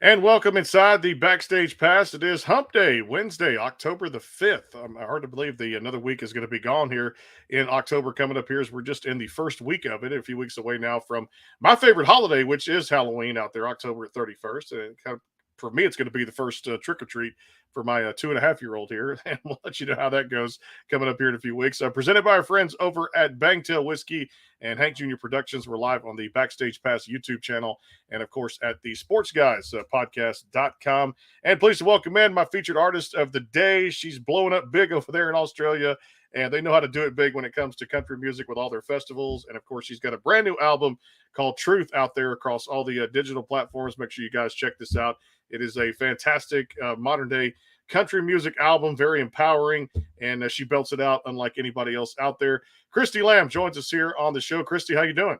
And welcome inside the Backstage Pass. It is Hump Day, Wednesday, October the 5th. Hard to believe the another week is going to be gone here in October coming up here as we're just in the first week of it, a few weeks away now from my favorite holiday, which is Halloween out there, October 31st. And kind of, for me, it's going to be the first trick or treat for my 2.5-year-old here. And we'll let you know how that goes coming up here in a few weeks. Presented by our friends over at Bangtail Whiskey and Hank Jr. Productions. We're live on the Backstage Pass YouTube channel and of course at the Sports Guys podcast.com. And pleased to welcome in my featured artist of the day. She's blowing up big over there in Australia, and they know how to do it big when it comes to country music with all their festivals. And of course, she's got a brand new album called Truth out there across all the digital platforms. Make sure you guys check this out. It is a fantastic modern day country music album, very empowering, and she belts it out unlike anybody else out there. Christie Lamb joins us here on the show. Christie, how you doing?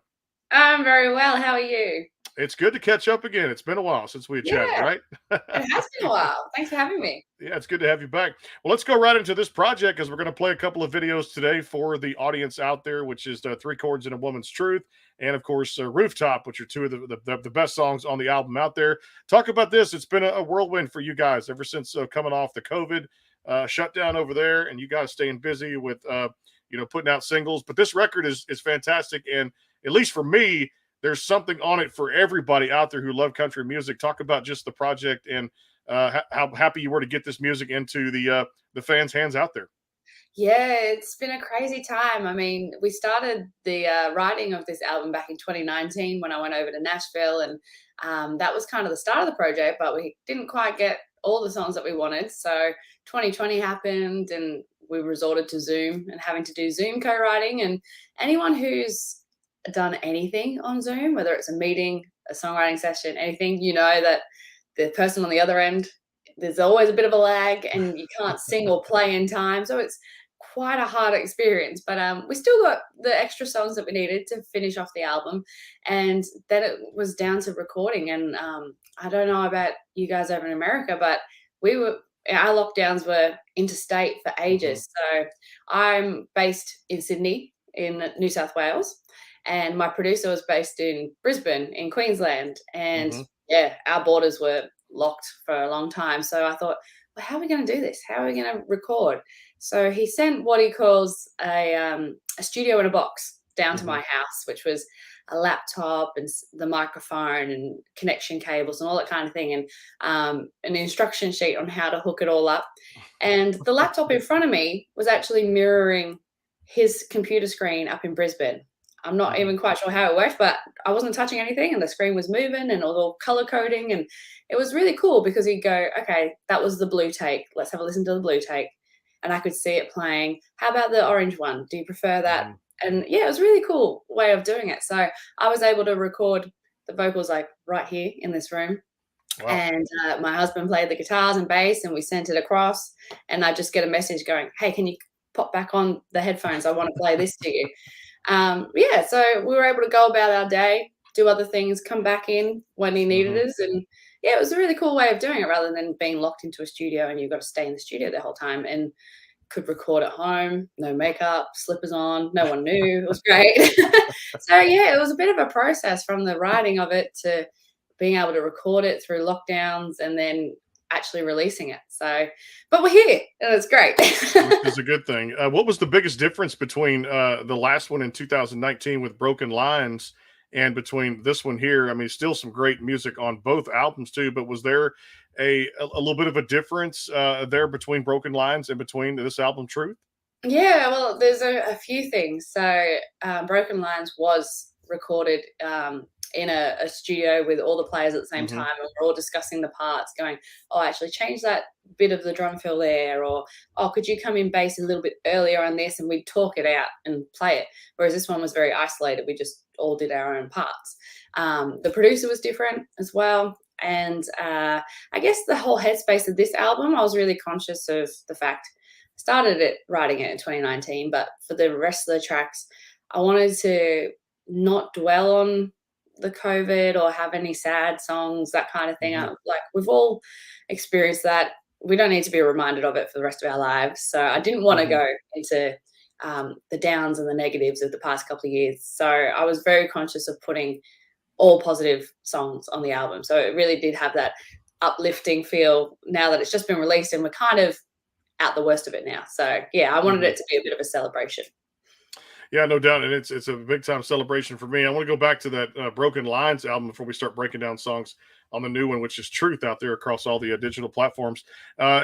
I'm very well. How are you? It's good to catch up again. It's been a while since we had chatted, Yeah, right? it has been a while. Thanks for having me. Yeah, it's good to have you back. Well, let's go right into this project because we're going to play a couple of videos today for the audience out there, which is Three Chords in a Woman's Truth, and of course, Rooftop, which are two of the best songs on the album out there. Talk about this. It's been a whirlwind for you guys ever since coming off the COVID shutdown over there, and you guys staying busy with putting out singles. But this record is fantastic, and at least for me, there's something on it for everybody out there who love country music. Talk about just the project and how happy you were to get this music into the fans' hands out there. Yeah, it's been a crazy time. I mean, we started the writing of this album back in 2019 when I went over to Nashville, and that was kind of the start of the project, but we didn't quite get all the songs that we wanted. So 2020 happened, and we resorted to Zoom and having to do Zoom co-writing. And anyone who's done anything on Zoom, whether it's a meeting, a songwriting session, anything, you know that the person on the other end, there's always a bit of a lag and you can't sing or play in time. So it's quite a hard experience. But we still got the extra songs that we needed to finish off the album. And then it was down to recording. And I don't know about you guys over in America, but our lockdowns were interstate for Mhm. ages. So I'm based in Sydney, in New South Wales, and my producer was based in Brisbane, in Queensland. And Mhm. yeah, our borders were locked for a long time. So I thought, well, how are we going to do this? How are we going to record? So he sent what he calls a studio in a box down to my Mhm. house, which was a laptop and the microphone and connection cables and all that kind of thing, and an instruction sheet on how to hook it all up. And the laptop in front of me was actually mirroring his computer screen up in Brisbane. I'm not Mhm. even quite sure how it worked, but I wasn't touching anything and the screen was moving and all color coding. And it was really cool because he'd go, okay, that was the blue take. Let's have a listen to the blue take. And I could see it playing. How about the orange one? Do you prefer that? Mhm. And yeah, it was a really cool way of doing it. So I was able to record the vocals like right here in this room. Wow. And my husband played the guitars and bass, and we sent it across. And I just get a message going, hey, can you pop back on the headphones? I want to play this to you. Yeah, so we were able to go about our day, do other things, come back in when he needed Mhm. us. And yeah, it was a really cool way of doing it rather than being locked into a studio and you've got to stay in the studio the whole time. And could record at home, no makeup, slippers on, no one knew. It was great. So yeah, it was a bit of a process from the writing of it to being able to record it through lockdowns and then actually releasing it. So, but we're here and it's great. Which is a good thing. What was the biggest difference between the last one in 2019 with Broken Lines and between this one here? I mean, still some great music on both albums too, but was there a little bit of a difference there between Broken Lines and between this album, Truth? Yeah, well, there's a few things. So, Broken Lines was recorded in a studio with all the players at the same Hmm. time, and we're all discussing the parts, going, "Oh, actually, change that bit of the drum fill there," or "Oh, could you come in bass a little bit earlier on this?" And we'd talk it out and play it. Whereas this one was very isolated. We just all did our own parts. The producer was different as well. And I guess the whole headspace of this album, I was really conscious of the fact started it writing it in 2019, but for the rest of the tracks, I wanted to not dwell on the COVID or have any sad songs, that kind of thing. Hmm. Like we've all experienced that. We don't need to be reminded of it for the rest of our lives. So I didn't want to Hmm. go into the downs and the negatives of the past couple of years. So I was very conscious of putting all positive songs on the album. So it really did have that uplifting feel now that it's just been released and we're kind of out the worst of it now. So yeah, I wanted Mhm. it to be a bit of a celebration. Yeah, no doubt, and it's a big time celebration for me. I want to go back to that Broken Lines album before we start breaking down songs on the new one, which is Truth, out there across all the digital platforms.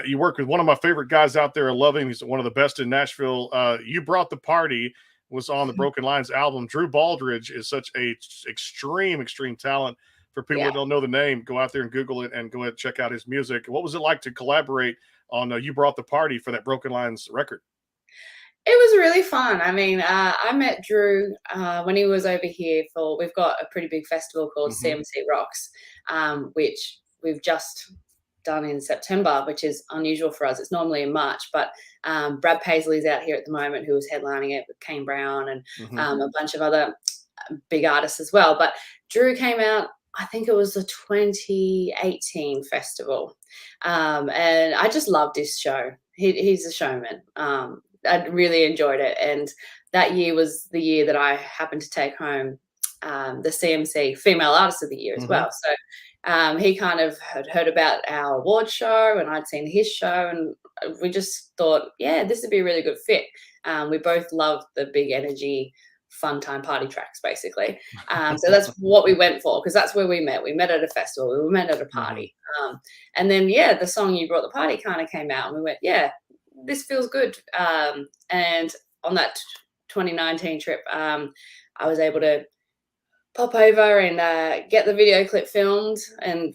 You work with one of my favorite guys out there. I love him. He's one of the best in Nashville. You Brought the Party was on the Broken Lines album. Drew Baldridge is such a extreme talent. For people Yeah. that don't know the name, go out there and Google it and go ahead and check out his music. What was it like to collaborate on You Brought the Party for that Broken Lines record? It was really fun. I mean, I met Drew when he was over here for. We've got a pretty big festival called Hmm. CMC Rocks, which we've just done in September, which is unusual for us. It's normally in March, but Brad Paisley's out here at the moment, who is headlining it with Kane Brown and Hmm. a bunch of other big artists as well. But Drew came out. I think it was the 2018 festival, and I just loved his show. He's a showman. I really enjoyed it, and that year was the year that I happened to take home the CMC Female Artist of the Year as Hmm. well. So he kind of had heard about our award show, and I'd seen his show, and we just thought, yeah, this would be a really good fit. We both love the big energy, fun time party tracks, basically. So that's what we went for, because that's where we met. We met at a festival. We met at a Hmm. party, and then yeah, the song "You Brought the Party" kind of came out, and we went, yeah, this feels good. And on that 2019 trip, I was able to pop over and get the video clip filmed, and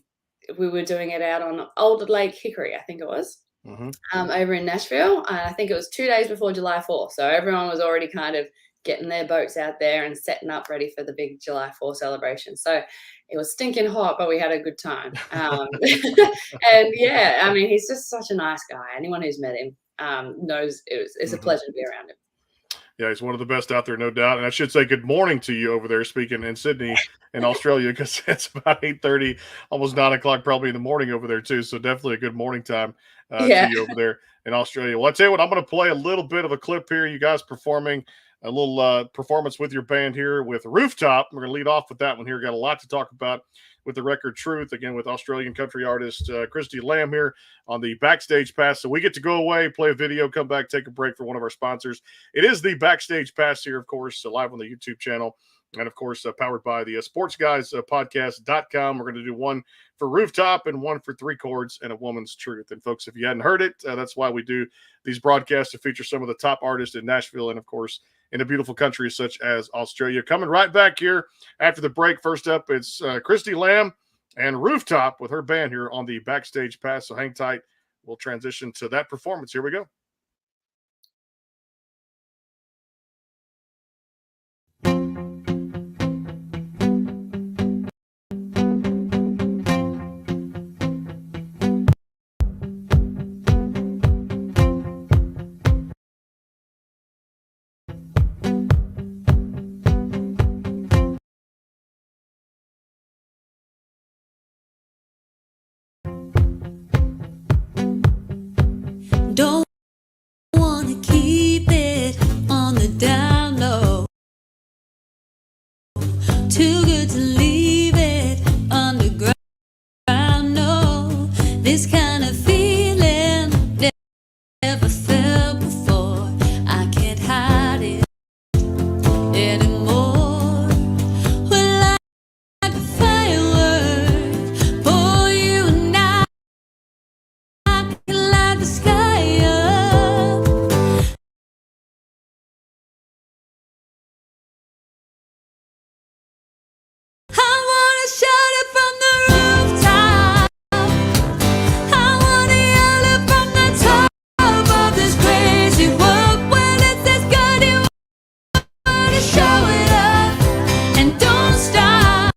we were doing it out on Old Lake Hickory, I think it was, Hmm. over in Nashville. I think it was 2 days before July 4th, so everyone was already kind of getting their boats out there and setting up ready for the big July 4th celebration. So it was stinking hot, but we had a good time. And yeah, I mean, he's just such a nice guy. Anyone who's met him knows it's a Hmm. pleasure to be around him. Yeah, he's one of the best out there, no doubt. And I should say good morning to you over there, speaking in Sydney in Australia, because it's about 8:30, almost 9 o'clock, probably in the morning over there too. So definitely a good morning time to Yeah. you over there in Australia. Well, I tell you what, I'm going to play a little bit of a clip here. You guys performing a little performance with your band here with Rooftop. We're going to lead off with that one here. Got a lot to talk about with the record Truth, again with Australian country artist Christie Lamb here on the Backstage Pass. So we get to go away, play a video, come back, take a break for one of our sponsors. It is the Backstage Pass here, of course, live on the YouTube channel. And of course, powered by the Sports Guys podcast.com. We're going to do one for Rooftop and one for Three Chords and A Woman's Truth. And folks, if you hadn't heard it, that's why we do these broadcasts to feature some of the top artists in Nashville and, of course, in a beautiful country such as Australia. Coming right back here after the break. First up, it's Christie Lamb and Rooftop with her band here on the Backstage Pass. So hang tight. We'll transition to that performance. Here we go. Don't wanna keep it on the down low. Too good to leave it underground. No, this kind of feeling never felt before. I can't hide it anymore. We're like a firework, boy, you and I can light the sky up. I wanna shout it from the rooftop. I wanna yell it from the top of this crazy world. When it says God, you wanna show it up and don't stop.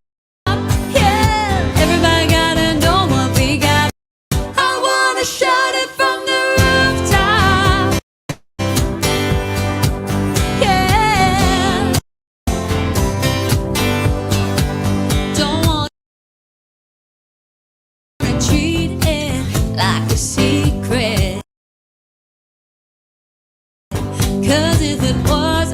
Yeah, everybody gotta know what we got. I wanna shout it from the rooftop. Yeah, don't want to treat it like a secret. 'Cause if it was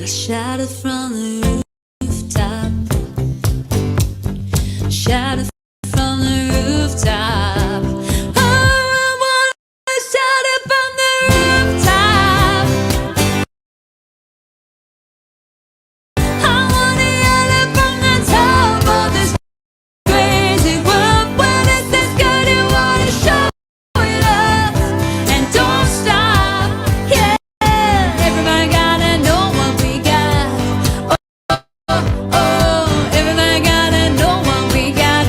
I shouted from the rooftop. Shouted from the rooftop. Oh, I wanna shout it from the rooftop. I wanna yell it from the top of this crazy world. When it says go, you wanna show it up and don't stop. Yeah, everybody gotta know what we got. Oh, everybody gotta know what we got.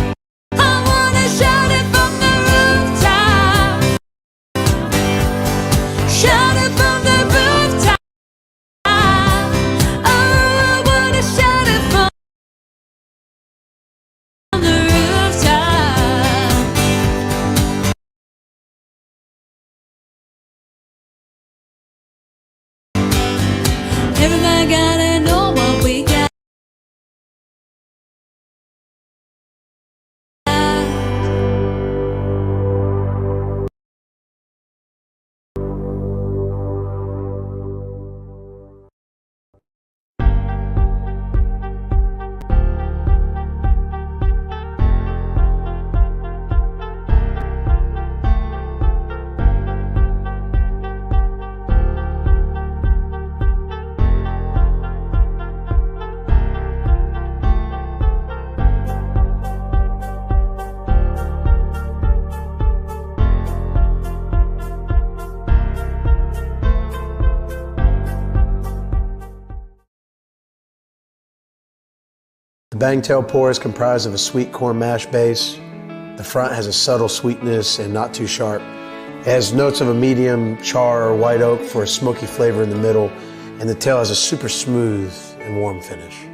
I wanna shout it from the rooftop. Shout it from the rooftop. Oh, I wanna shout it from the rooftop. Everybody gotta know what we got. The Bangtail Pour is comprised of a sweet corn mash base. The front has a subtle sweetness and not too sharp. It has notes of a medium char or white oak for a smoky flavor in the middle, and the tail has a super smooth and warm finish.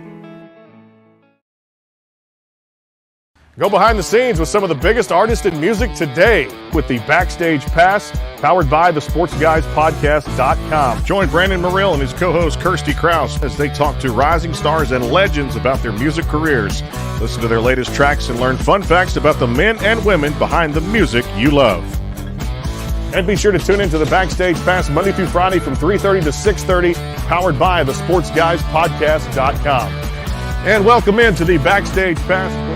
Go behind the scenes with some of the biggest artists in music today with the Backstage Pass, powered by the SportsGuysPodcast.com. Join Brandon Morrill and his co-host Kirstie Krause as they talk to rising stars and legends about their music careers. Listen to their latest tracks and learn fun facts about the men and women behind the music you love. And be sure to tune into the Backstage Pass Monday through Friday from 3:30 to 6:30, powered by the SportsGuysPodcast.com. And welcome into the Backstage Pass.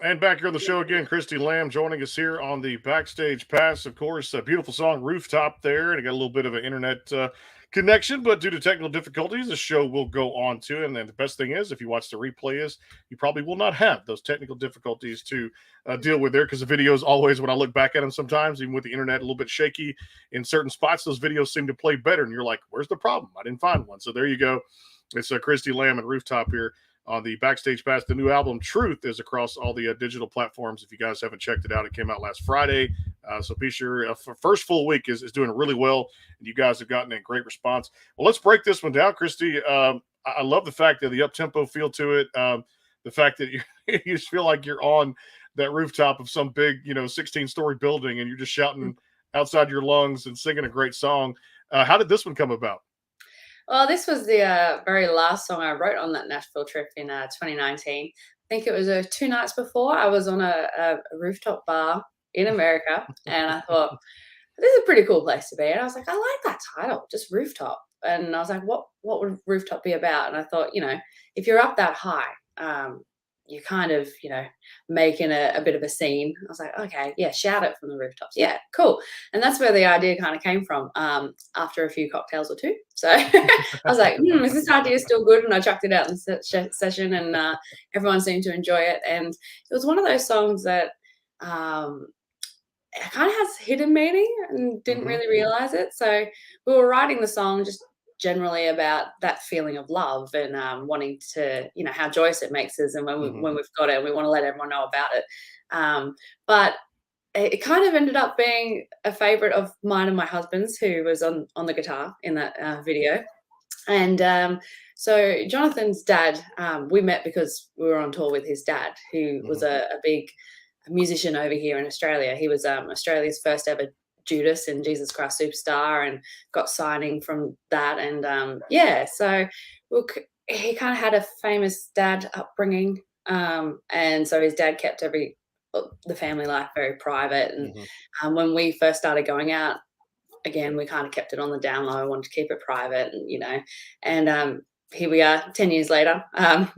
And back here on the show again, Christie Lamb joining us here on the Backstage Pass. Of course, a beautiful song, Rooftop there, and I got a little bit of an internet connection, but due to technical difficulties, the show will go on to. And then the best thing is, if you watch the replay, is you probably will not have those technical difficulties to deal with there, because the videos always, when I look back at them sometimes, even with the internet a little bit shaky in certain spots, those videos seem to play better. And you're like, where's the problem? I didn't find one. So there you go. It's Christie Lamb and Rooftop here on the Backstage Pass. The new album, Truth, is across all the digital platforms. If you guys haven't checked it out, it came out last Friday. So be sure, first full week is doing really well, and you guys have gotten a great response. Well, let's break this one down, Christie. I love the fact that the up-tempo feel to it, the fact that you just feel like you're on that rooftop of some big, 16-story building, and you're just shouting outside your lungs and singing a great song. How did this one come about? Well, this was the very last song I wrote on that Nashville trip in 2019. I think it was 2 nights before. I was on a rooftop bar in America, and I thought, this is a pretty cool place to be. And I was like, I like that title, just Rooftop. And I was like, what would Rooftop be about? And I thought, if you're up that high, you're kind of, making a bit of a scene. I was like, okay, yeah, shout it from the rooftops. Yeah, cool. And that's where the idea kind of came from after a few cocktails or two. So I was like, is this idea still good? And I chucked it out in the session, and everyone seemed to enjoy it. And it was one of those songs that it kind of has hidden meaning and didn't really realize it. So we were writing the song just generally about that feeling of love and wanting to, how joyous it makes us, and when we've got it, we want to let everyone know about it. But it kind of ended up being a favorite of mine and my husband's, who was on the guitar in that video. And so Jonathan's dad, we met because we were on tour with his dad, who was a big musician over here in Australia. He was Australia's first ever Judas in Jesus Christ Superstar, and got signing from that. And so he kind of had a famous dad upbringing, and so his dad kept the family life very private. And when we first started going out again, we kind of kept it on the down low. I wanted to keep it private, and here we are 10 years later,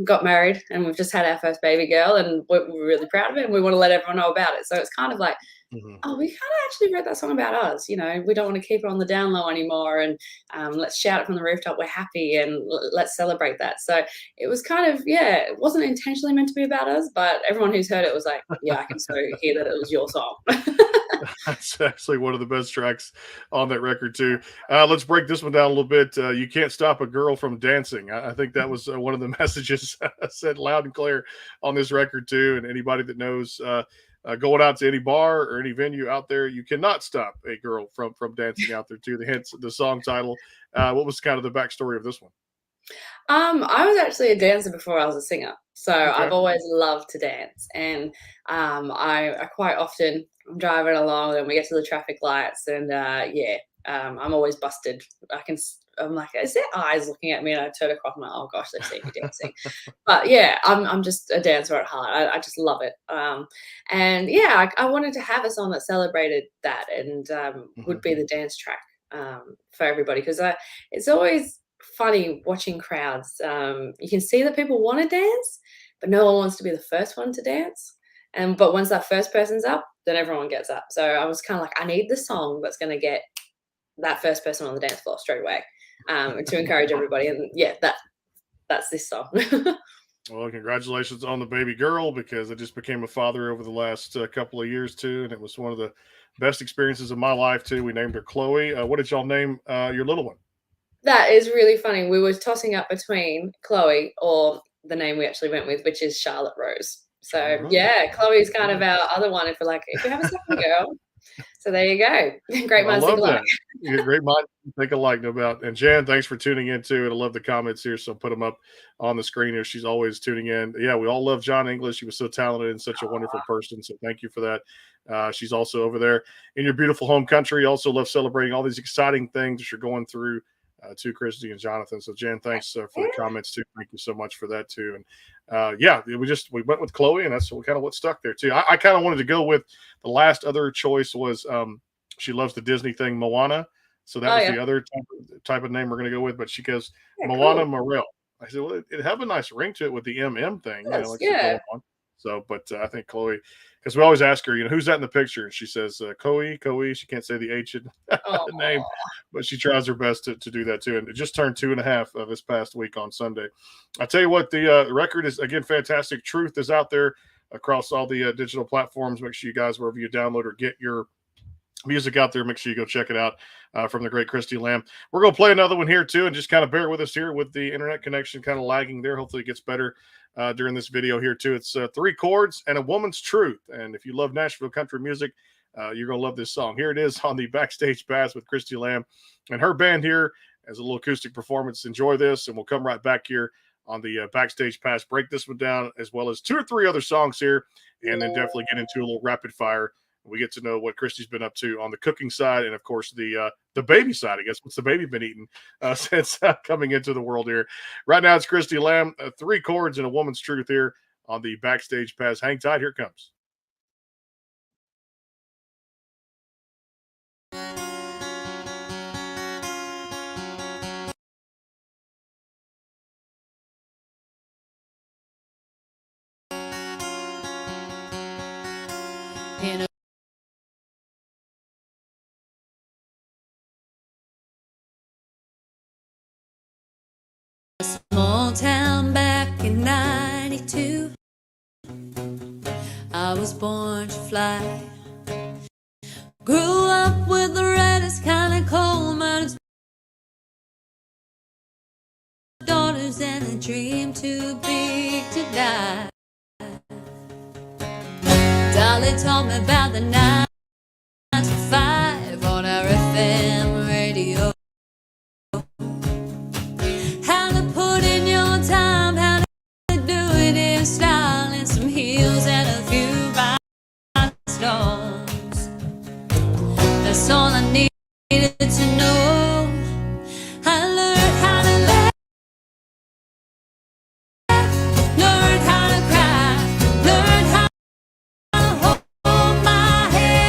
got married, and we've just had our first baby girl, and we're really proud of it, and we want to let everyone know about it. So it's kind of like, Mhm. oh, we kind of actually wrote that song about us. We don't want to keep it on the down low anymore, and let's shout it from the rooftop. We're happy, and let's celebrate that. So it was kind of, it wasn't intentionally meant to be about us, but everyone who's heard it was like, yeah, I can so hear that it was your song. That's actually one of the best tracks on that record too. Let's break this one down a little bit. You can't stop a girl from dancing. I think that was one of the messages said loud and clear on this record too. And anybody that knows, going out to any bar or any venue out there, you cannot stop a girl from dancing out there too. Hence the song title. What was kind of the backstory of this one? I was actually a dancer before I was a singer, so Okay. I've always loved to dance, and I quite often I'm driving along and we get to the traffic lights, and I'm always busted. I'm like, is there eyes looking at me? And I turn across, I'm like, oh gosh, they've seen me dancing. But yeah, I'm just a dancer at heart. I just love it. I wanted to have a song that celebrated that, and would Mhm. be the dance track for everybody, because it's always funny watching crowds. You can see that people want to dance, but no one wants to be the first one to dance. But once that first person's up, then everyone gets up. So I was kind of like, I need the song that's going to get that first person on the dance floor straight away, to encourage everybody. And yeah, that's this song. Well, congratulations on the baby girl, because I just became a father over the last couple of years too, and it was one of the best experiences of my life too. We named her Chloe. What did y'all name your little one? That is really funny. We were tossing up between Chloe or the name we actually went with, which is Charlotte Rose. So Mhm. yeah, Chloe's kind of our other one. If we have a second girl, so there you go. Great I minds love think alike. that. You're a great mind think alike, no doubt. And Jan, thanks for tuning in too. And I love the comments here, so put them up on the screen here. She's always tuning in. Yeah, we all love John English. He was so talented and such a wonderful person. So thank you for that. She's also over there in your beautiful home country. Also love celebrating all these exciting things that you're going through, to Christy and Jonathan. So Jan, thanks for the comments too. Thank you so much for that too. And we went with Chloe, and that's kind of what stuck there too. I kind of wanted to go with the last other choice was she loves the Disney thing, Moana. So that Oh was yeah, the other type of name we're going to go with. But she goes, yeah, Moana cool. Morel. I said, well, it have a nice ring to it with the MM thing, Yes, like she's yeah. going on. So, but I think Chloe, because we always ask her, who's that in the picture? And she says, Chloe. She can't say the H in Oh, the name, but she tries her best to do that too. And it just turned 2.5 of this past week on Sunday. I tell you what, the record is, again, fantastic. Truth is out there across all the digital platforms. Make sure you guys, wherever you download or get your music out there, make sure you go check it out, from the great Christie Lamb. We're going to play another one here too, and just kind of bear with us here with the internet connection kind of lagging there. Hopefully it gets better during this video here too. It's 3 chords and a woman's truth. And if you love Nashville country music, you're going to love this song. Here it is on the Backstage Pass with Christie Lamb and her band here as a little acoustic performance. Enjoy this, and we'll come right back here on the Backstage Pass, break this one down, as well as 2 or 3 other songs here, and then definitely get into a little rapid fire. We get to know what Christie's been up to on the cooking side, and of course the baby side. I guess, what's the baby been eating since coming into the world here? Right now, it's Christie Lamb, 3 chords and a woman's truth here on the Backstage Pass. Hang tight, here it comes. In a small town back in '92, I was born to fly. Grew up with the reddest kind of coal miners, daughters, and a dream too big to die. Dolly told me about the 9 to 5 on our FM radio. How to put in your time, how to do it in style, and some heels and a few rhinestones. That's all I needed to know. I learned how to laugh, learned how to cry, learned how to hold my head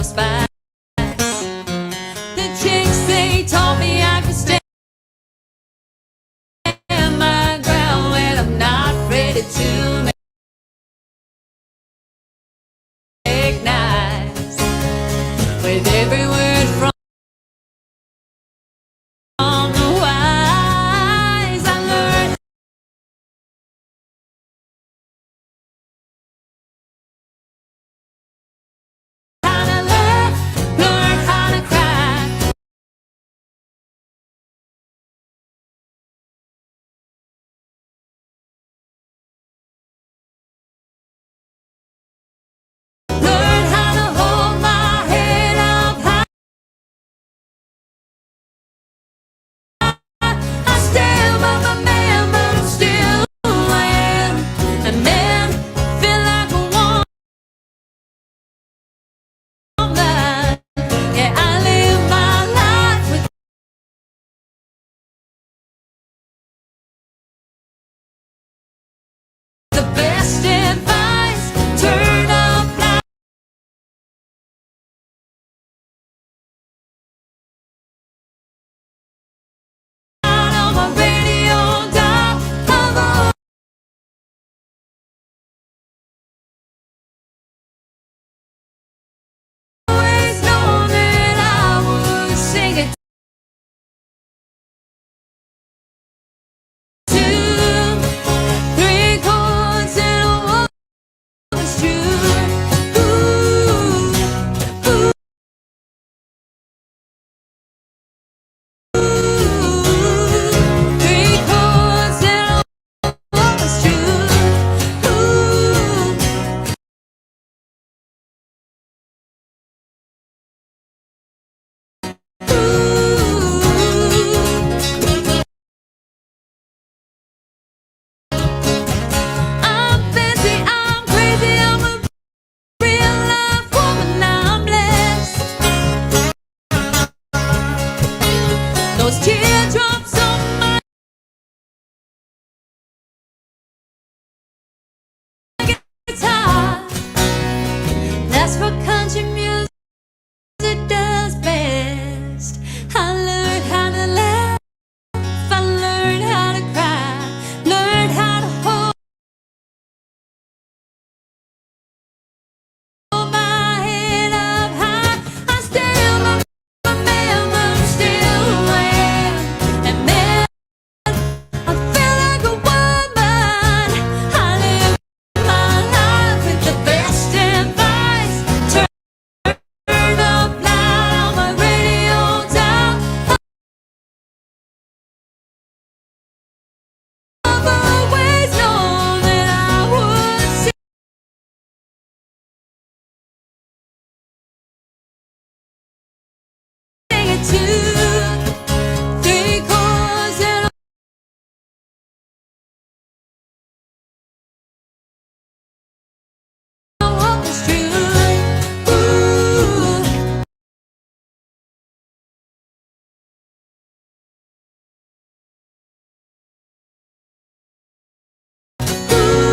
was fast. The chicks, they told me I could stand my ground when I'm not ready to make nice. With every word from the wise, I learned how to love, learn how to cry. Learn how to hold my head up high. I stand by my man, but I'm still a man. And men feel like a woman. Yeah, I live my life with the best advice. Turn up loud. On my radio dial, I've always known that I would sing it two, three chords and a woman's truth. Ooh, ooh, three chords and a woman's truth. I'm fancy, I'm crazy, I'm a real life woman, I'm blessed. Those teardrops on my guitar, that's what country music does best. I learned how to laugh, I learned how to cry, learned how to hold my head up high. I stand by my man, but I'm still a man. And man, I feel like a woman. I live my life with the best advice. Turn up loud on my radio dial. I've always known that I would sing it two, three chords and a woman's truth. Ooh, ooh, three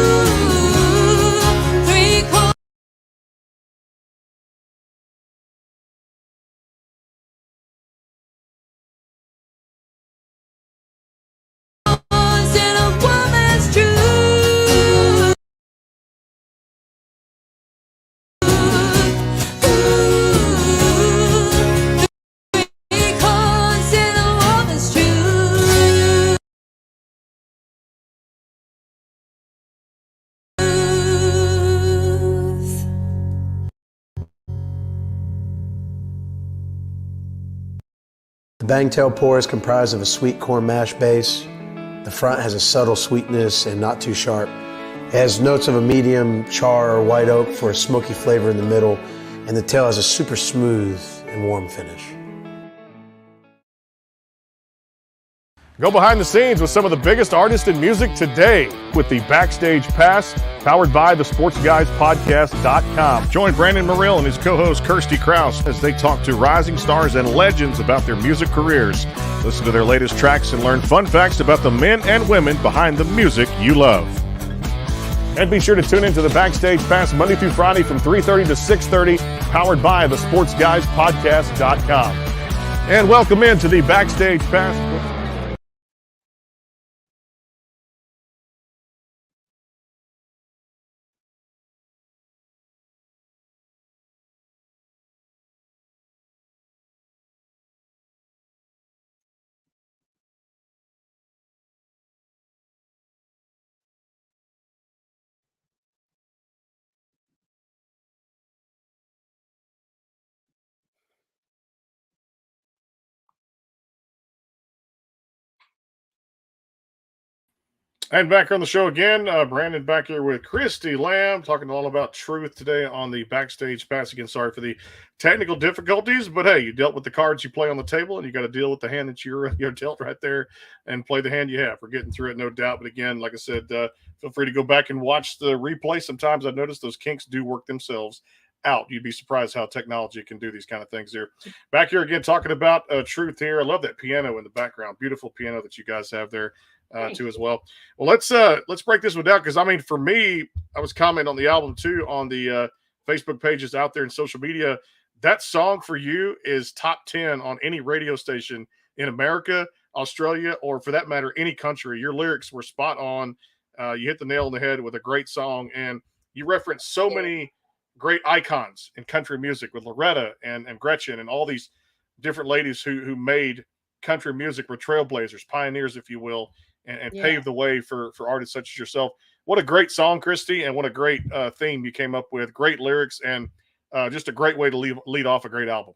chords and a woman's truth. Three chords and a woman's truth. The Bangtail Pour is comprised of a sweet corn mash base. The front has a subtle sweetness and not too sharp. It has notes of a medium char or white oak for a smoky flavor in the middle, and the tail has a super smooth and warm finish. Go behind the scenes with some of the biggest artists in music today with the Backstage Pass, powered by the SportsGuysPodcast.com. Join Brandon Morrill and his co-host Kirsty Krause as they talk to rising stars and legends about their music careers. Listen to their latest tracks and learn fun facts about the men and women behind the music you love. And be sure to tune into the Backstage Pass Monday through Friday from 3:30 to 6:30 powered by the sportsguyspodcast.com. And welcome into the Backstage Pass. And back on the show again, Brandon back here with Christie Lamb, talking all about truth today on the Backstage Pass. Again, sorry for the technical difficulties, but hey, you dealt with the cards you play on the table, and you got to deal with the hand that you're dealt right there and play the hand you have. We're getting through it, no doubt. But again, like I said, feel free to go back and watch the replay. Sometimes I've noticed those kinks do work themselves out. You'd be surprised how technology can do these kind of things here. Back here again, talking about truth here. I love that piano in the background. Beautiful piano that you guys have there. Too as well. Well, let's break this one down, because I mean, for me, I was commenting on the album too on the Facebook pages out there and social media. That song for you is top 10 on any radio station in America, Australia, or for that matter, any country. Your lyrics were spot on. You hit the nail on the head with a great song, and you reference so many great icons in country music with Loretta and Gretchen and all these different ladies who made country music, were trailblazers, pioneers, if you will, and paved the way for artists such as yourself. What a great song, Christie, and what a great theme you came up with. Great lyrics, and just a great way to lead off a great album.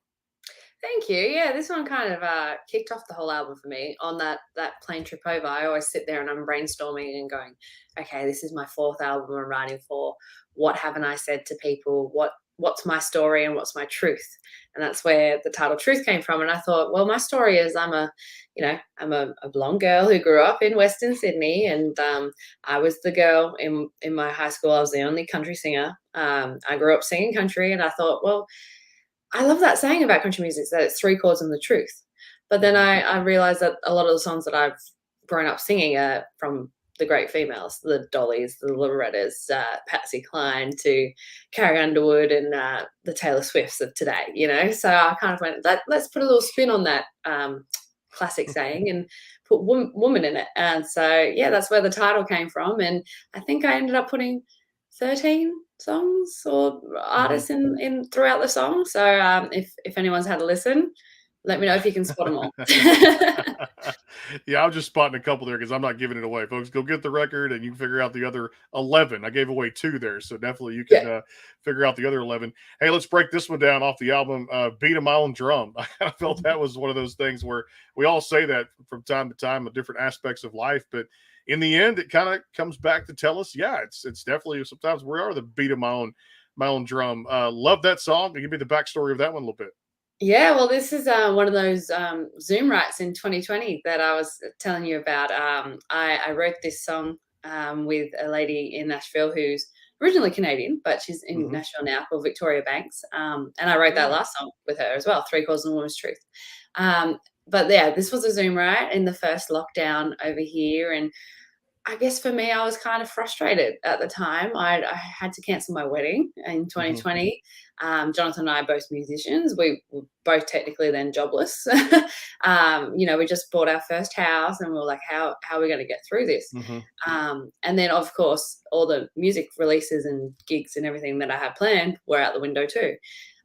Thank you. Yeah, this one kind of kicked off the whole album for me. On that plane trip over, I always sit there and I'm brainstorming and going, okay, this is my 4th album I'm writing for. What haven't I said to people? What's my story and what's my truth? And that's where the title Truth came from. And I thought, well, my story is I'm a blonde girl who grew up in Western Sydney, and I was the girl in my high school. I was the only country singer. I grew up singing country, and I thought, well, I love that saying about country music, that it's 3 chords and the truth. But then I realized that a lot of the songs that I've grown up singing are from the great females, the Dollys, the Lorettas, Patsy Cline, to Carrie Underwood, and the Taylor Swifts of today, So I kind of went, let's put a little spin on that classic saying and put woman in it. And so, yeah, that's where the title came from. And I think I ended up putting 13 songs or artists in throughout the song. So if anyone's had a listen, let me know if you can spot them all. Yeah, I'm just spotting a couple there because I'm not giving it away. Folks, go get the record and you can figure out the other 11. I gave away 2 there, so definitely you can figure out the other 11. Hey, let's break this one down off the album, Beat 'Em My Own Drum. I felt that was one of those things where we all say that from time to time of different aspects of life, but in the end, it kind of comes back to tell us, yeah, it's definitely sometimes we are the beat of my own drum. Love that song. Give me the backstory of that one a little bit. Yeah, well, this is one of those Zoom writes in 2020 that I was telling you about. I wrote this song with a lady in Nashville who's originally Canadian, but she's in Nashville now, called Victoria Banks. And I wrote that last song with her as well, 3 chords and a woman's truth. But yeah, this was a Zoom write in the first lockdown over here. And I guess for me, I was kind of frustrated at the time. I had to cancel my wedding in 2020. Jonathan and I are both musicians. We were both technically then jobless. We just bought our first house, and we were like, how are we going to get through this? And then, of course, all the music releases and gigs and everything that I had planned were out the window too.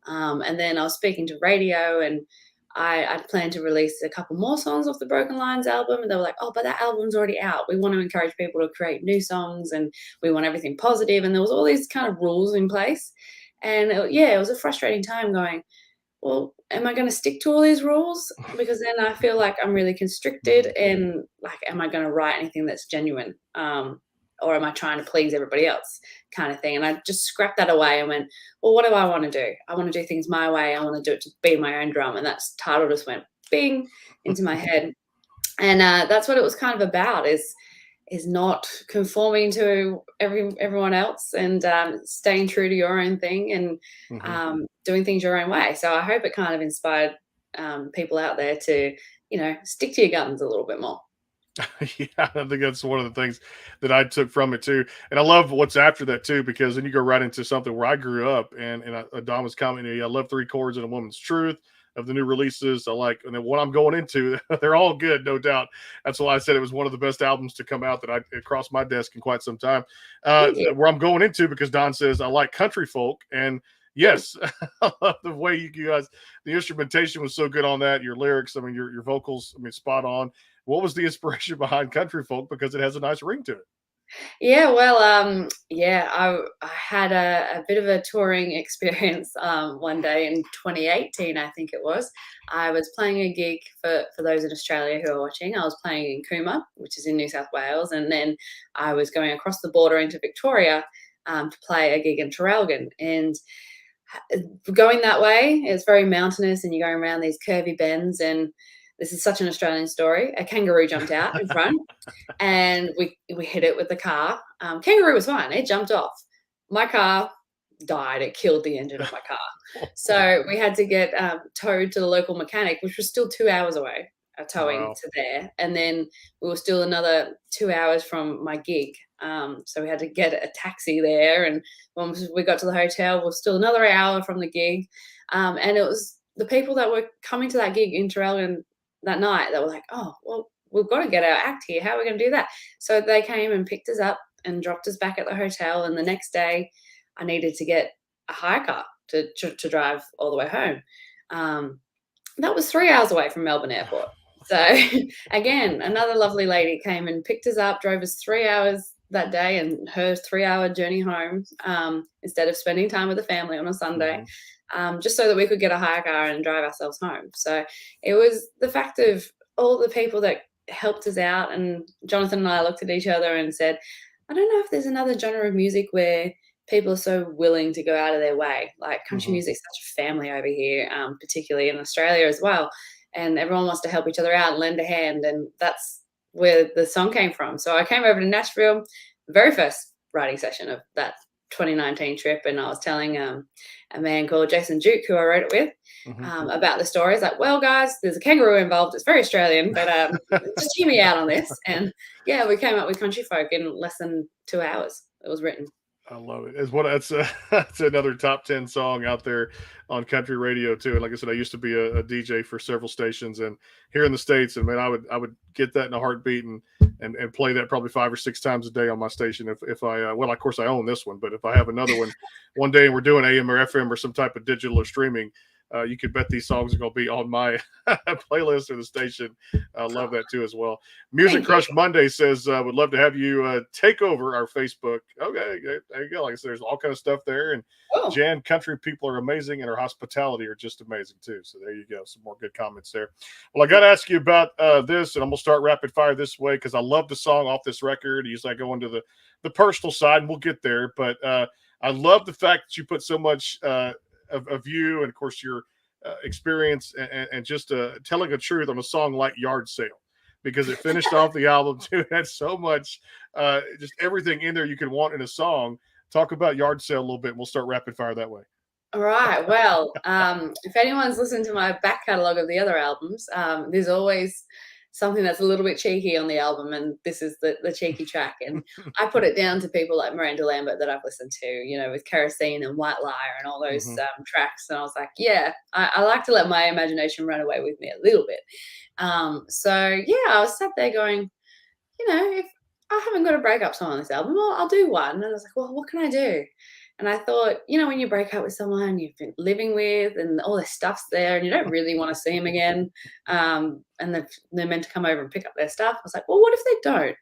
And then I was speaking to radio, and I planned to release a couple more songs off the Broken Lines album, and they were like, oh, but that album's already out. We want to encourage people to create new songs, and we want everything positive. And there was all these kind of rules in place. And it was a frustrating time going, well, am I going to stick to all these rules? Because then I feel like I'm really constricted, and like, am I going to write anything that's genuine? Or am I trying to please everybody else, kind of thing? And I just scrapped that away and went, well, what do I want to do? I want to do things my way. I want to do it to be my own drum. And that title just went bing into my head. And that's what it was kind of about, is not conforming to everyone else, and staying true to your own thing, and doing things your own way. So I hope it kind of inspired people out there to, stick to your guns a little bit more. Yeah, I think that's one of the things that I took from it too. And I love what's after that too, because then you go right into something where I grew up, and Don was commenting, I love Three Chords and A Woman's Truth of the new releases. I like, and then what I'm going into, they're all good, no doubt. That's why I said it was one of the best albums to come out that it crossed my desk in quite some time. Thank you. Where I'm going into, because Don says I like country folk, and yes, I love the way you guys, the instrumentation was so good on that. Your lyrics, I mean, your vocals, I mean, spot on. What was the inspiration behind country folk? Because it has a nice ring to it. Yeah, well, yeah, I had a bit of a touring experience one day in 2018, I think it was. I was playing a gig for those in Australia who are watching. I was playing in Cooma, which is in New South Wales, and then I was going across the border into Victoria to play a gig in Traralgon. And going that way, it's very mountainous, and you're going around these curvy bends. And this is such an Australian story. A kangaroo jumped out in front, and we hit it with the car. Kangaroo was fine; it jumped off. My car died. It killed the engine of my car. So we had to get towed to the local mechanic, which was still 2 hours away of towing Wow. to there. And then we were still another 2 hours from my gig. So we had to get a taxi there. And once we got to the hotel, we were still another hour from the gig. And it was the people that were coming to that gig in Traralgon that night that were like, oh, well, we've got to get our act here. How are we going to do that? So they came and picked us up and dropped us back at the hotel. And the next day, I needed to get a hire car to drive all the way home. That was 3 hours away from Melbourne Airport. So again, another lovely lady came and picked us up, drove us 3 hours that day, and her 3 hour journey home instead of spending time with the family on a Sunday, just so that we could get a hire car and drive ourselves home. So it was the fact of all the people that helped us out. And Jonathan and I looked at each other and said, I don't know if there's another genre of music where people are so willing to go out of their way. Like country music's such a family over here, particularly in Australia as well. And everyone wants to help each other out and lend a hand. And that's where the song came from. So I came over to Nashville, the very first writing session of that 2019 trip, and I was telling a man called Jason Duke, who I wrote it with, about the story. He's like, well, guys, there's a kangaroo involved. It's very Australian, but just hear me out on this. And yeah, we came up with Country Folk in less than 2 hours. It was written. I love it. That's another top 10 song out there on country radio too. And like I said, I used to be a DJ for several stations, and here in the States, and man, I would get that in a heartbeat, and play that probably 5 or 6 times a day on my station. If I well, of course I own this one, but if I have another one day and we're doing AM or FM or some type of digital or streaming, you could bet these songs are going to be on my playlist or the station. I love that too as well. Music Crush Monday says, would love to have you take over our Facebook. Okay, there you go. Like I said, there's all kind of stuff there. And Jan, country people are amazing, and her hospitality are just amazing too. So there you go. Some more good comments there. Well, I got to ask you about this, and I'm going to start rapid fire this way because I love the song off this record. Usually I go into the personal side, and we'll get there. But I love the fact that you put so much of you, and of course your experience, and just telling a truth on a song like Yard Sale, because it finished off the album too. It had so much, just everything in there you could want in a song. Talk about Yard Sale a little bit, and we'll start rapid fire that way. All right. Well, if anyone's listened to my back catalogue of the other albums, there's always something that's a little bit cheeky on the album, and this is the cheeky track. And I put it down to people like Miranda Lambert that I've listened to, with Kerosene and White Liar and all those tracks. And I was like, yeah, I like to let my imagination run away with me a little bit. So yeah, I was sat there going, if I haven't got a breakup song on this album, I'll do one. And I was like, well, what can I do? And I thought, when you break up with someone you've been living with and all their stuff's there and you don't really want to see them again, and they're meant to come over and pick up their stuff. I was like, well, what if they don't?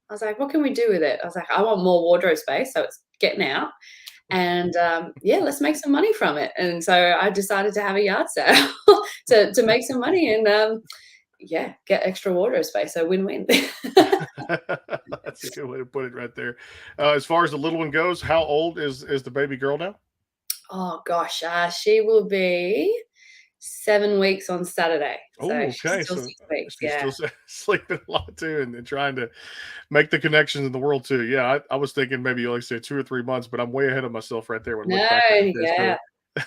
I was like, what can we do with it? I was like, I want more wardrobe space, so it's getting out. And let's make some money from it. And so I decided to have a yard sale to make some money and get extra wardrobe space. So win-win. That's a good way to put it right there. As far as the little one goes, how old is the baby girl now? Oh gosh, she will be 7 weeks on Saturday. So okay, she's still 6 weeks. She's still sleeping a lot too, and trying to make the connections in the world too. Yeah, I was thinking maybe, like say, 2 or 3 months, but I'm way ahead of myself right there. No, yeah.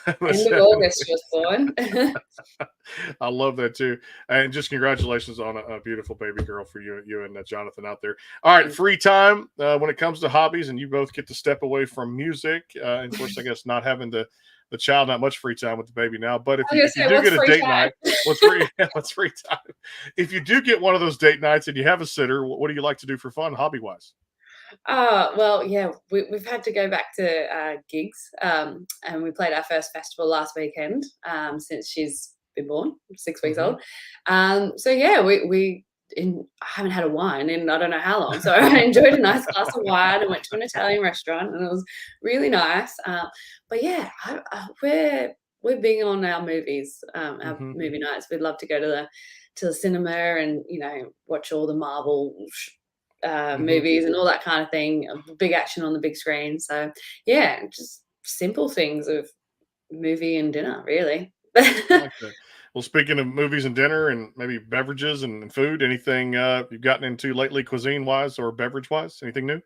End of August she was born. I love that too. And just congratulations on a beautiful baby girl for you and Jonathan out there. All right, free time when it comes to hobbies, and you both get to step away from music. And of course, I guess not having the child, not much free time with the baby now. But if you do get a date night, what's free time? If you do get one of those date nights and you have a sitter, what do you like to do for fun, hobby wise? Well, yeah, we've had to go back to gigs, and we played our first festival last weekend since she's been born, 6 weeks Mm-hmm. old. So yeah, I haven't had a wine in I don't know how long, so I enjoyed a nice glass of wine and went to an Italian restaurant, and it was really nice. But yeah, we're big on our movies, our Mm-hmm. movie nights. We'd love to go to the cinema and watch all the Marvel Mm-hmm. movies and all that kind of thing. Big action on the big screen. So yeah, just simple things of movie and dinner, really. I like that. Well, speaking of movies and dinner and maybe beverages and food, anything you've gotten into lately, cuisine wise or beverage wise? Anything new?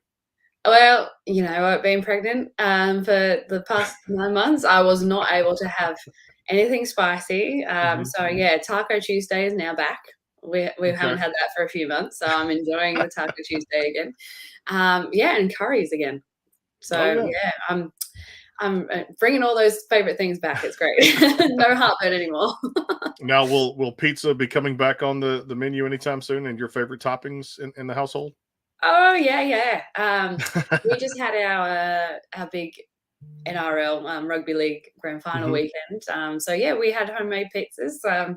Well, being pregnant for the past 9 months, I was not able to have anything spicy. Mm-hmm. So yeah, Taco Tuesday is now back. We haven't had that for a few months, so I'm enjoying the Taco Tuesday again. Yeah, and curries again. So yeah, I'm bringing all those favorite things back. It's great. No heartburn anymore. Now, will pizza be coming back on the menu anytime soon? And your favorite toppings in the household? Oh yeah. We just had our big NRL rugby league grand final Mm-hmm. weekend. So yeah, we had homemade pizzas.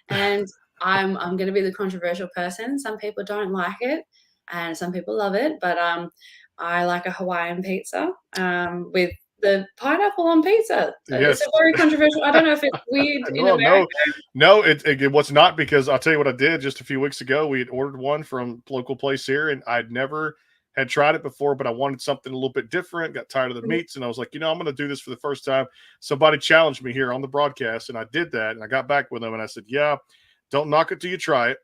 And I'm going to be the controversial person. Some people don't like it, and some people love it. But I like a Hawaiian pizza with the pineapple on pizza. Yes. It's a very controversial. I don't know if it's weird in America. No, it was not, because I'll tell you what I did just a few weeks ago. We had ordered one from a local place here, and I'd never had tried it before, but I wanted something a little bit different. Got tired of the meats, and I was like, I'm going to do this for the first time. Somebody challenged me here on the broadcast, and I did that. And I got back with them, and I said, yeah, don't knock it till you try it.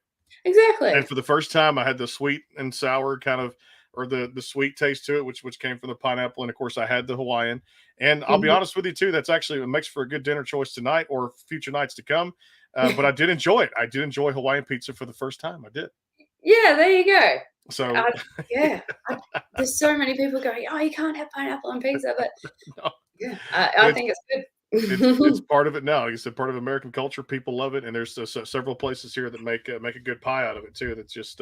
Exactly. And for the first time, I had the sweet and sour kind of, or the sweet taste to it, which came from the pineapple. And of course, I had the Hawaiian. And I'll be honest with you too, that's actually what makes for a good dinner choice tonight or future nights to come. But I did enjoy it. I did enjoy Hawaiian pizza for the first time. I did. Yeah, there you go. So there's so many people going, oh, you can't have pineapple on pizza, but no. Yeah, I think it's good. It's part of it now. Like I said, part of American culture. People love it, and there's several places here that make a good pie out of it too. That's just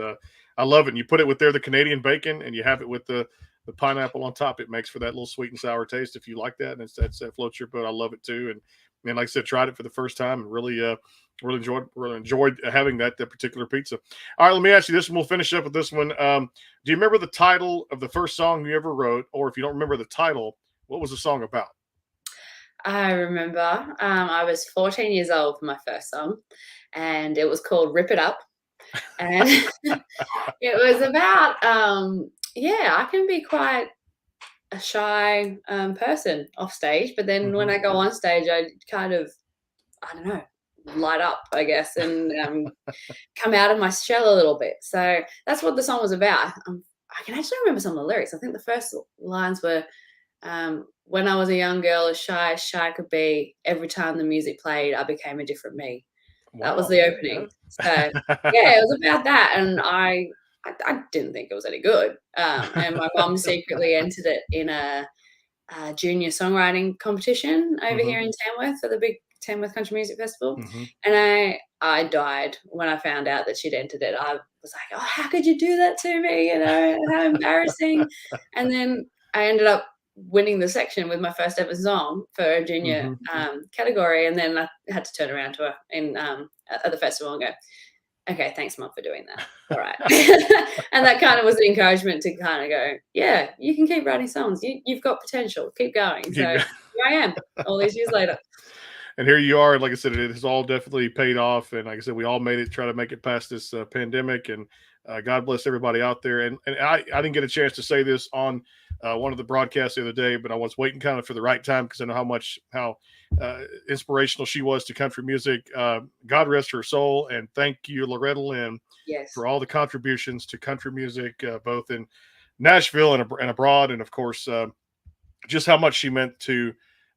I love it. And you put it with the Canadian bacon, and you have it with the pineapple on top. It makes for that little sweet and sour taste if you like that, and that floats your boat. I love it too. And like I said, tried it for the first time and really enjoyed having that particular pizza. All right, let me ask you this, and we'll finish up with this one. Do you remember the title of the first song you ever wrote, or if you don't remember the title, what was the song about? I remember I was 14 years old for my first song, and it was called Rip It Up. And it was about, I can be quite a shy person off stage, but then when I go on stage, I kind of, I don't know, light up, I guess, and come out of my shell a little bit. So that's what the song was about. I can actually remember some of the lyrics. I think the first lines were, when I was a young girl, as shy could be, every time the music played, I became a different me. Wow. That was the opening. So yeah, it was about that. And I didn't think it was any good. And my mom secretly entered it in a junior songwriting competition over here in Tamworth for the big Tamworth Country Music Festival. And I died when I found out that she'd entered it. I was like, oh, how could you do that to me? How embarrassing. And then I ended up winning the section with my first ever song for a junior category, and then I had to turn around to her at the festival and go, okay, thanks, Mom, for doing that. All right. And that kind of was an encouragement to kind of go, yeah, you can keep writing songs. You've got potential. Keep going. So here I am all these years later. And here you are. Like I said, it has all definitely paid off. And like I said, we all made it, try to make it past this pandemic. And God bless everybody out there. And I didn't get a chance to say this on one of the broadcasts the other day, but I was waiting kind of for the right time because I know how inspirational she was to country music. God rest her soul. And thank you, Loretta Lynn, for all the contributions to country music, both in Nashville and abroad. And of course, just how much she meant to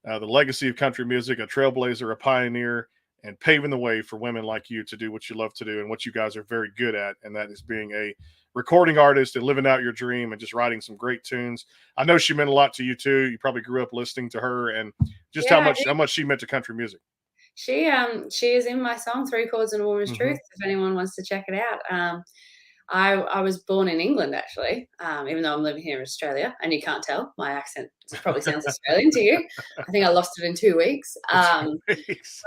the legacy of country music, a trailblazer, a pioneer, and paving the way for women like you to do what you love to do and what you guys are very good at, and that is being a recording artist and living out your dream and just writing some great tunes. I know she meant a lot to you too. You probably grew up listening to her, and just Yeah, how much she meant to country music. she is in my song Three Chords and a Woman's Hmm. Truth, if anyone wants to check it out. I was born in England actually, even though I'm living here in Australia, and you can't tell my accent probably sounds Australian to you. I think I lost it in 2 weeks.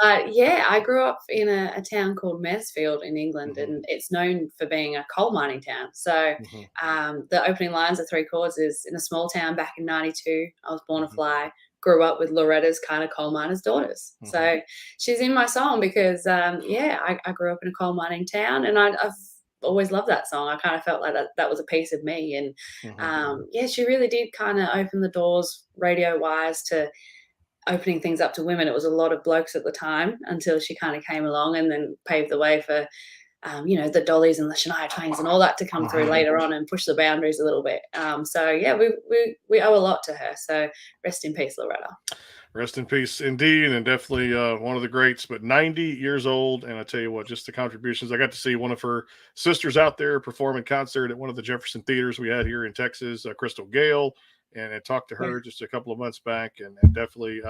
But yeah, I grew up in a town called Mansfield in England, Hmm. and it's known for being a coal mining town. So Hmm. the opening lines of Three Chords is, in a small town back in '92, I was born to Hmm. fly, grew up with Loretta's kind of coal miners' daughters. Hmm. So she's in my song because, yeah, I grew up in a coal mining town, and I've always loved that song. I kind of felt like that was a piece of me. And Hmm. yeah, she really did kind of open the doors radio wise to opening things up to women. It was a lot of blokes at the time until she kind of came along and then paved the way for, the Dollies and the Shania Twains and all that to come through Hmm. later on and push the boundaries a little bit. So yeah, we owe a lot to her. So rest in peace, Loretta. Rest in peace, indeed, and definitely one of the greats. But 90 years old, and I tell you what, just the contributions. I got to see one of her sisters out there perform in concert at one of the Jefferson theaters we had here in Texas, Crystal Gale, and I talked to Yeah. her just a couple of months back, and definitely,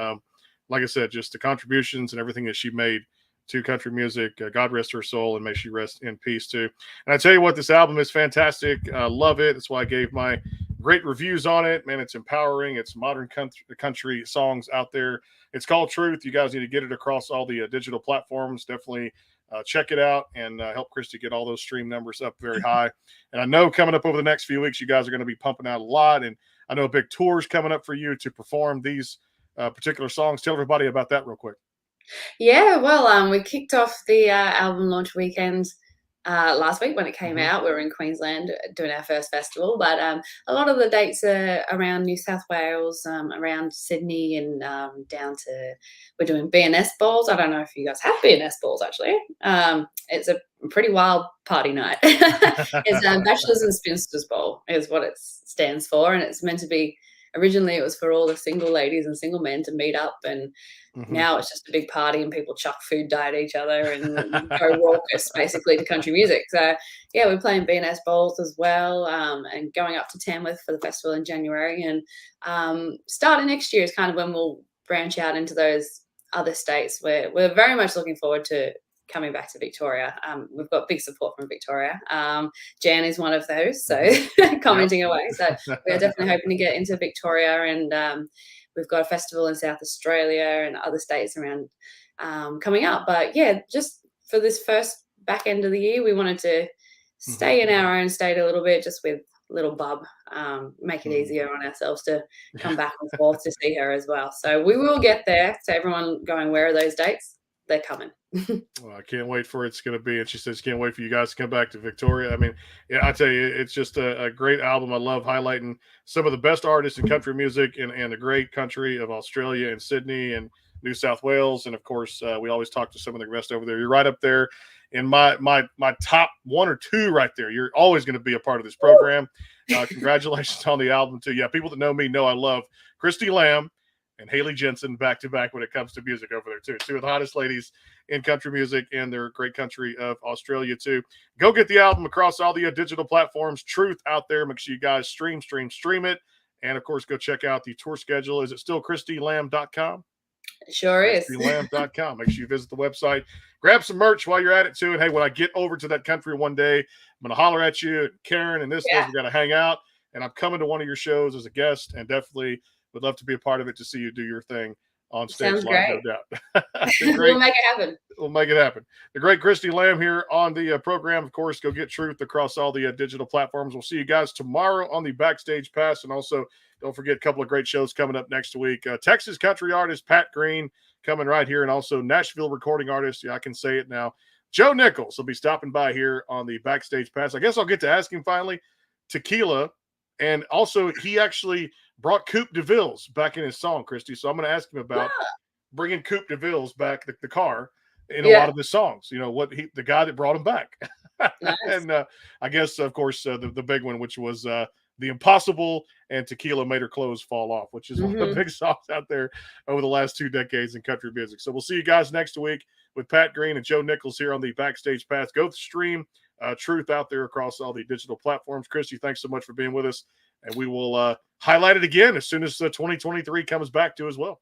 like I said, just the contributions and everything that she made to country music. God rest her soul, and may she rest in peace too. And I tell you what, this album is fantastic. Love it. That's why I gave my great reviews on it. Man, it's empowering. It's modern country songs out there. It's called Truth. You guys need to get it across all the digital platforms. Definitely check it out and help Christy get all those stream numbers up very high. And I know coming up over the next few weeks, you guys are going to be pumping out a lot. And I know a big tour is coming up for you to perform these particular songs. Tell everybody about that real quick. Yeah, well, we kicked off the album launch weekend last week when it came Hmm. out. We were in Queensland doing our first festival, but a lot of the dates are around New South Wales, around Sydney, and down to we're doing BNS balls. I don't know if you guys have BNS balls actually. It's a pretty wild party night. It's Bachelors and Spinsters Ball is what it stands for, and it's meant to be. Originally, it was for all the single ladies and single men to meet up, and Hmm. now it's just a big party and people chuck food dye at each other and go raucous basically to country music. So yeah, we're playing BNS bowls as well, and going up to Tamworth for the festival in January. And starting next year is kind of when we'll branch out into those other states where we're very much looking forward to coming back to Victoria. We've got big support from Victoria. Jan is one of those, so commenting away. So we're definitely hoping to get into Victoria, and we've got a festival in South Australia and other states around coming up. But yeah, just for this first back end of the year, we wanted to stay in our own state a little bit, just with little Bub, make it easier on ourselves to come back and forth to see her as well. So we will get there. So everyone going, where are those dates? They're coming. Well, I can't wait for it's going to be. And she says, can't wait for you guys to come back to Victoria. I mean, yeah, I tell you, it's just a great album. I love highlighting some of the best artists in country music and the great country of Australia and Sydney and New South Wales. And of course, we always talk to some of the best over there. You're right up there in my top one or two right there. You're always going to be a part of this program. Congratulations on the album too. Yeah, people that know me know I love Christie Lamb and Haley Jensen back to back when it comes to music over there too. Two of the hottest ladies in country music and their great country of Australia too. Go get the album across all the digital platforms. Truth out there. Make sure you guys stream it. And of course, go check out the tour schedule. Is it still ChristieLamb.com? It sure is. ChristieLamb.com. Make sure you visit the website. Grab some merch while you're at it too. And hey, when I get over to that country one day, I'm going to holler at you, and Karen, and this. Yeah. We're going to hang out. And I'm coming to one of your shows as a guest, and definitely would love to be a part of it to see you do your thing on stage. Sounds live, great. no doubt. We'll make it happen. We'll make it happen. The great Christie Lamb here on the program. Of course, go get Truth across all the digital platforms. We'll see you guys tomorrow on the Backstage Pass. And also, don't forget a couple of great shows coming up next week. Texas country artist Pat Green coming right here. And also Nashville recording artist, yeah, I can say it now, Joe Nichols will be stopping by here on the Backstage Pass. I guess I'll get to ask him finally. Tequila. And also, he actually brought Coupe de Villes back in his song, Christy. So I'm going to ask him about bringing Coupe de Villes back, the car, in a lot of his songs. You know, the guy that brought him back. Nice. And I guess, of course, the big one, which was The Impossible and Tequila Made Her Clothes Fall Off, which is one of the big songs out there over the last 2 decades in country music. So we'll see you guys next week with Pat Green and Joe Nichols here on the Backstage Pass. Go stream Truth out there across all the digital platforms. Christy, thanks so much for being with us. And we will highlight it again as soon as 2023 comes back to as well.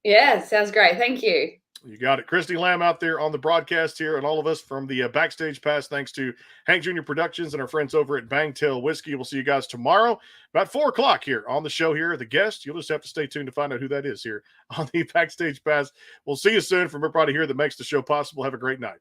Yeah, sounds great. Thank you. You got it. Christie Lamb out there on the broadcast here, and all of us from the Backstage Pass, thanks to Hank Jr. Productions and our friends over at Bangtail Whiskey. We'll see you guys tomorrow about 4 o'clock here on the show here. The guest, you'll just have to stay tuned to find out who that is here on the Backstage Pass. We'll see you soon. From everybody here that makes the show possible, have a great night.